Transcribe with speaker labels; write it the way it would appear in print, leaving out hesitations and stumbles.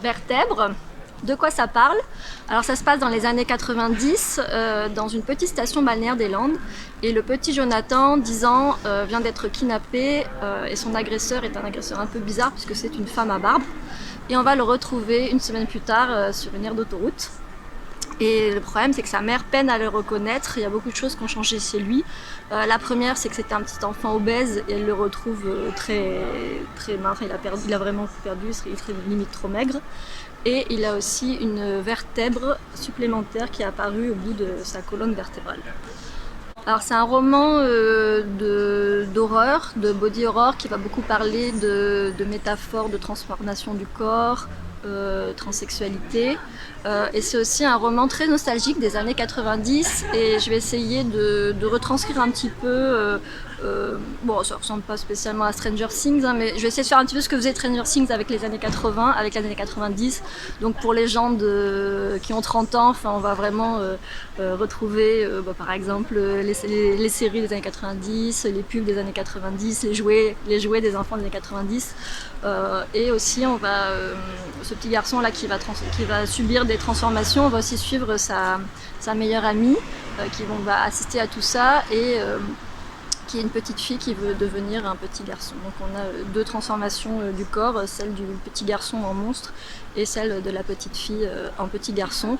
Speaker 1: Vertèbre. De quoi ça parle? Alors ça se passe dans les années 90, dans une petite station balnéaire des Landes. Et le petit Jonathan, 10 ans, vient d'être kidnappé et son agresseur est un agresseur un peu bizarre puisque c'est une femme à barbe. Et on va le retrouver une semaine plus tard sur une aire d'autoroute. Et le problème, c'est que sa mère peine à le reconnaître. Il y a beaucoup de choses qui ont changé chez lui. La première, c'est que c'était un petit enfant obèse et elle le retrouve très mince. Il a vraiment perdu, il serait limite trop maigre. Et il a aussi une vertèbre supplémentaire qui est apparue au bout de sa colonne vertébrale. Alors c'est un roman d'horreur, de body horror, qui va beaucoup parler de métaphores de transformation du corps, transsexualité. Et c'est aussi un roman très nostalgique des années 90 et je vais essayer de retranscrire un petit peu bon, ça ressemble pas spécialement à Stranger Things, hein, mais je vais essayer de faire un petit peu ce que faisait Stranger Things avec les années 80, avec les années 90. Donc pour les gens qui ont 30 ans, enfin, on va vraiment retrouver par exemple les séries des années 90, les pubs des années 90, les jouets des enfants des années 90. Et aussi on va ce petit garçon là qui va subir des transformations, on va aussi suivre sa meilleure amie qui va assister à tout ça et qui est une petite fille qui veut devenir un petit garçon. Donc on a deux transformations du corps, celle du petit garçon en monstre et celle de la petite fille en petit garçon.